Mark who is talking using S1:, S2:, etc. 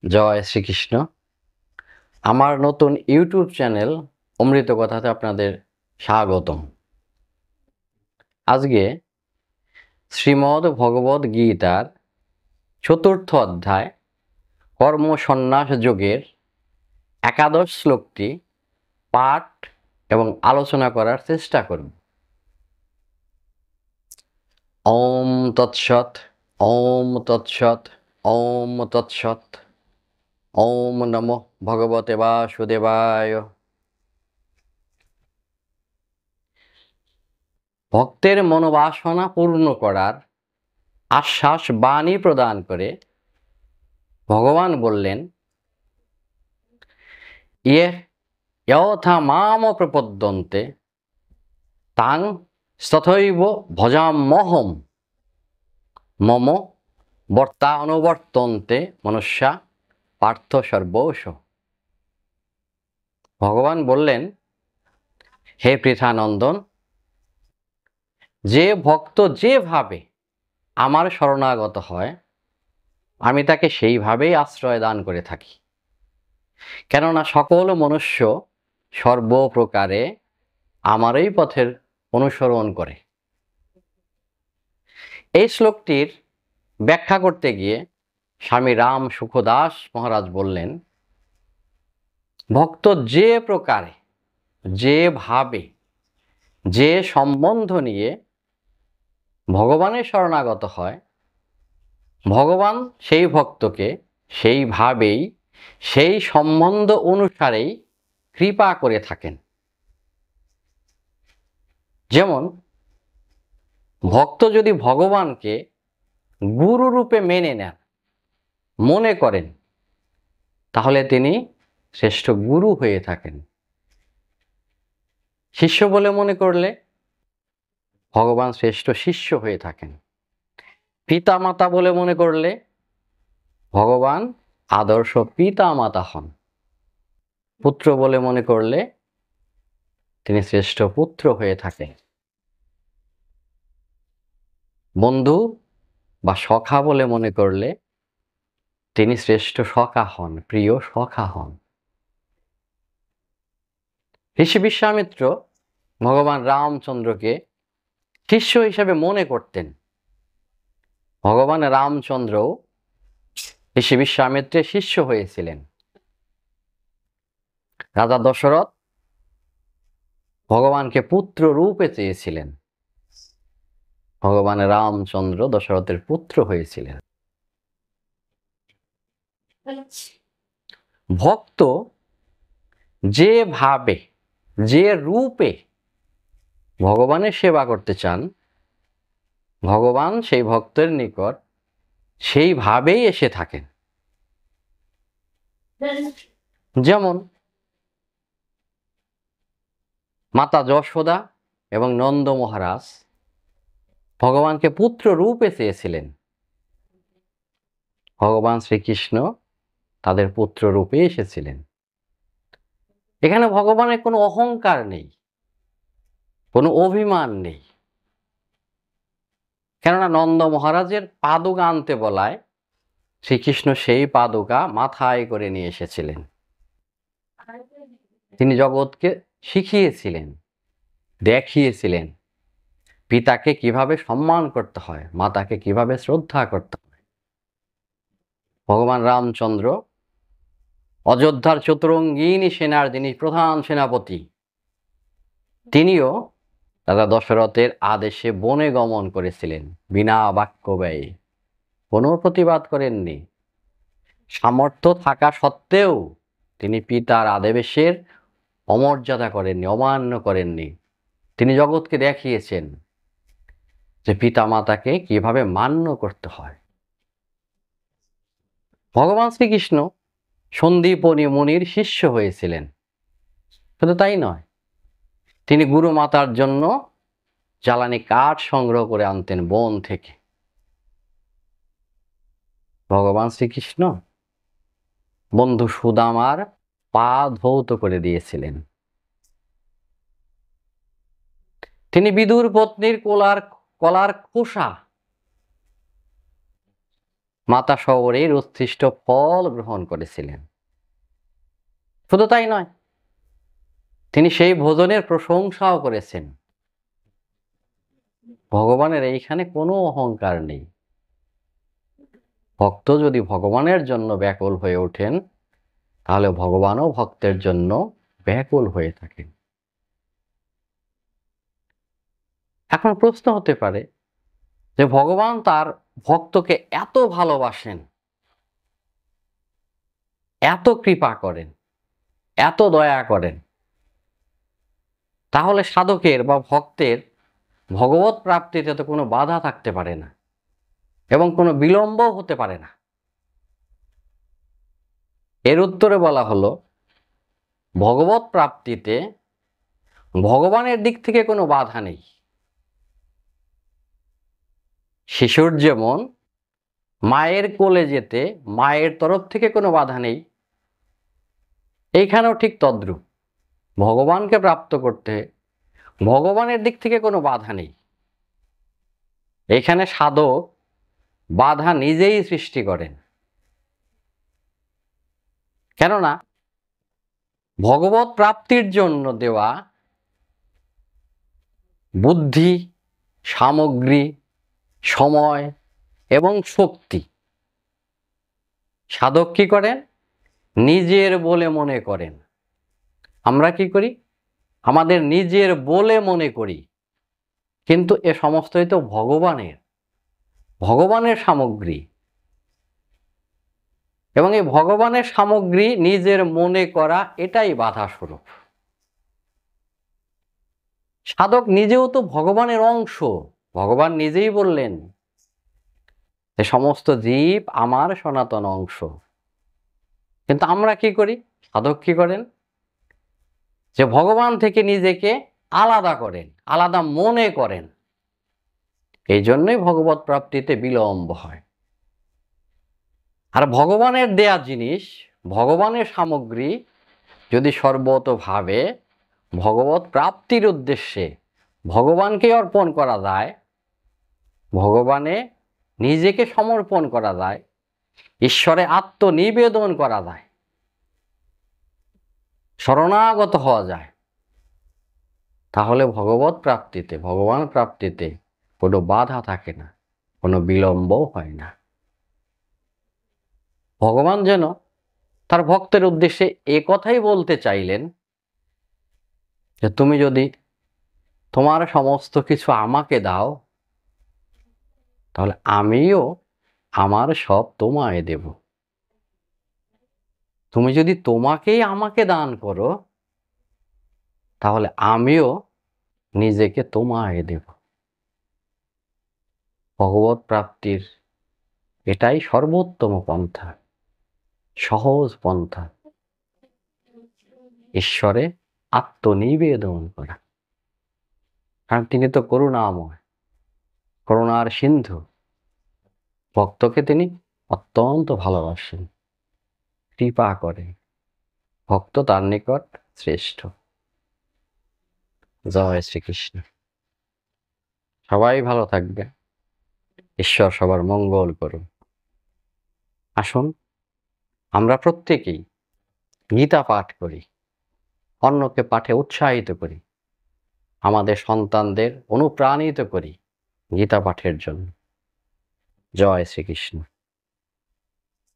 S1: জয় শ্রীকৃষ্ণ। আমার নতুন YouTube channel অমৃত কথাতে আপনাদের স্বাগতম। আজকে শ্রীমদ্ ভগবদ গীতার ৪র্থ অধ্যায় কর্ম সন্ন্যাস যোগের ১১ শ্লোকটি পাঠ এবং আলোচনা করার চেষ্টা করব। ওম তৎসৎ, ওম তৎসৎ, ওম তৎসৎ। ওম নমো ভগবতে বাসুদেবায়। ভক্তের মনোবাসনা পূর্ণ করার আশ্বাস বাণী প্রদান করে ভগবান বললেন, ইয়ে যথা মাম প্রপদ্যন্তে তাং তথৈব ভজাম্যহম মম বর্তানুবর্তন্তে মনুষ্যা পার্থ সর্বশ। ভগবান বললেন, হে পৃথানন্দন, যে ভক্ত যেভাবে আমার শরণাগত হয় আমি তাকে সেইভাবেই আশ্রয় দান করে থাকি, কেননা সকল মনুষ্য সর্বপ্রকারে আমারই পথের অনুসরণ করে। এই শ্লোকটির ব্যাখ্যা করতে গিয়ে স্বামী রাম সুখদাস মহারাজ বললেন, ভক্ত যে প্রকারে, যেভাবে, যে সম্বন্ধ নিয়ে ভগবানের শরণাগত হয়, ভগবান সেই ভক্তকে সেইভাবেই, সেই সম্বন্ধ অনুসারেই কৃপা করে থাকেন। যেমন ভক্ত যদি ভগবানকে গুরু রূপে মেনে নেন, মনে করেন, তাহলে তিনি শ্রেষ্ঠ গুরু হয়ে থাকেন। শিষ্য বলে মনে করলে ভগবান শ্রেষ্ঠ শিষ্য হয়ে থাকেন। পিতা মাতা বলে মনে করলে ভগবান আদর্শ পিতা মাতা হন। পুত্র বলে মনে করলে তিনি শ্রেষ্ঠ পুত্র হয়ে থাকেন। বন্ধু বা সখা বলে মনে করলে তিনি শ্রেষ্ঠ সখা হন, প্রিয় সখা হন। ঋষি বিশ্বামিত্র ভগবান রামচন্দ্রকে শিষ্য হিসেবে মনে করতেন। ভগবান রামচন্দ্র ঋষি বিশ্বামিত্রের শিষ্য হয়েছিলেন। রাজা দশরথ ভগবানকে পুত্র রূপে চেয়েছিলেন। ভগবান রামচন্দ্র দশরথের পুত্র হয়েছিলেন। ভক্ত যেভাবে, যে রূপে ভগবানের সেবা করতে চান, ভগবান সেই ভক্তের নিকট সেইভাবেই এসে থাকেন। যেমন মাতা যশোদা এবং নন্দ মহারাজ ভগবানকে পুত্র রূপে চেয়েছিলেন। ভগবান শ্রীকৃষ্ণ তাদের পুত্র রূপে এসেছিলেন। এখানে ভগবানের কোনো অহংকার নেই, কোনো অভিমান নেই। কেননা নন্দ মহারাজের পাদুকা আনতে বলায় শ্রীকৃষ্ণ সেই পাদুকা মাথায় করে নিয়ে এসেছিলেন। তিনি জগৎকে শিখিয়েছিলেন, দেখিয়েছিলেন পিতাকে কিভাবে সম্মান করতে হয়, মাতাকে কিভাবে শ্রদ্ধা করতে হয়। ভগবান রামচন্দ্র অযোধ্যার চতুরঙ্গিনী সেনার যিনি প্রধান সেনাপতি, তিনিও রাজা দশরথের আদেশে বনে গমন করেছিলেন বিনা বাক্য ব্যয়ে, কোনো প্রতিবাদ করেননি। সামর্থ্য থাকা সত্ত্বেও তিনি পিতার আদেশের অমর্যাদা করেননি, অমান্য করেননি। তিনি জগৎকে দেখিয়েছেন যে পিতা মাতাকে কিভাবে মান্য করতে হয়। ভগবান শ্রীকৃষ্ণ সন্দীপনী মুনির শিষ্য হয়েছিলেন। শুধু তাই নয়, তিনি গুরু মাতার জন্য জ্বালানি কাঠ সংগ্রহ করে আনতেন বন থেকে। ভগবান শ্রীকৃষ্ণ বন্ধু সুদামার পা ধৌত করে দিয়েছিলেন। তিনি বিদুর পত্নীর কলার খোসা মাতা শবরীর উচ্ছিষ্ট ফল গ্রহণ করেছিলেন। শুধু তাই নয়, তিনি সেই ভোজনের প্রশংসাও করেছেন। ভগবানের এইখানে কোনো অহংকার নেই। ভক্ত যদি ভগবানের জন্য ব্যাকুল হয়ে ওঠেন, তাহলে ভগবানও ভক্তের জন্য ব্যাকুল হয়ে থাকেন। এখন প্রশ্ন হতে পারে যে ভগবান তার ভক্তকে এত ভালোবাসেন, এত কৃপা করেন, এত দয়া করেন, তাহলে সাধকের বা ভক্তের ভগবত প্রাপ্তিতে তো কোনো বাধা থাকতে পারে না এবং কোনো বিলম্বও হতে পারে না। এর উত্তরে বলা হলো, ভগবত প্রাপ্তিতে ভগবানের দিক থেকে কোনো বাধা নেই। শিশুর যেমন মায়ের কোলে যেতে মায়ের তরফ থেকে কোনো বাধা নেই, এইখানেও ঠিক তদ্রূপ। ভগবানকে প্রাপ্ত করতে ভগবানের দিক থেকে কোনো বাধা নেই। এখানে সাধক বাধা নিজেই সৃষ্টি করেন। কেননা ভগবত প্রাপ্তির জন্য দেওয়া বুদ্ধি, সামগ্রী, সময় এবং শক্তি সাধক কি করেন? নিজের বলে মনে করেন। আমরা কি করি? আমাদের নিজের বলে মনে করি, কিন্তু এ সমস্তই তো ভগবানের সামগ্রী। এবং এই ভগবানের সামগ্রী নিজের মনে করা, এটাই বাধা স্বরূপ। সাধক নিজেও তো ভগবানের অংশ। ভগবান নিজেই বললেন যে সমস্ত জীব আমার সনাতন অংশ। কিন্তু আমরা কি করি? সাধক কি করেন? যে ভগবান থেকে নিজেকে আলাদা করেন, আলাদা মনে করেন। এই জন্যই ভগবত প্রাপ্তিতে বিলম্ব হয়। আর ভগবানের দেয়া জিনিস, ভগবানের সামগ্রী যদি সর্বতোভাবে ভগবত প্রাপ্তির উদ্দেশ্যে ভগবানকে অর্পণ করা যায়, ভগবানে নিজেকে সমর্পণ করা যায়, ঈশ্বরে আত্মনিবেদন করা যায়, শরণাগত হওয়া যায়, তাহলে ভগবত প্রাপ্তিতে, ভগবান প্রাপ্তিতে কোনো বাধা থাকে না, কোনো বিলম্বও হয় না। ভগবান যেন তার ভক্তের উদ্দেশ্যে এ কথাই বলতে চাইলেন যে তুমি যদি তোমার সমস্ত কিছু আমাকে দাও, তাহলে আমিও আমার সব তোমায় দেব। তুমি যদি তোমাকেই আমাকে দান করো, তাহলে আমিও নিজেকে তোমায় দেব। ভগবত প্রাপ্তির এটাই সর্বোত্তম পন্থা, সহজ পন্থা, ঈশ্বরে আত্মনিবেদন করা। কারণ তিনি তো করুণাময়, করুণার সিন্ধু। ভক্তকে তিনি অত্যন্ত ভালোবাসেন, কৃপা করেন। ভক্ত তার নিকট শ্রেষ্ঠ। জয় শ্রীকৃষ্ণ। সবাই ভালো থাকবে। ঈশ্বর সবার মঙ্গল করুন। আসুন আমরা প্রত্যেকেই গীতা পাঠ করি, অন্যকে পাঠে উৎসাহিত করি, আমাদের সন্তানদের অনুপ্রাণিত করি গীতা পাঠের জন্য। জয় শ্রীকৃষ্ণ।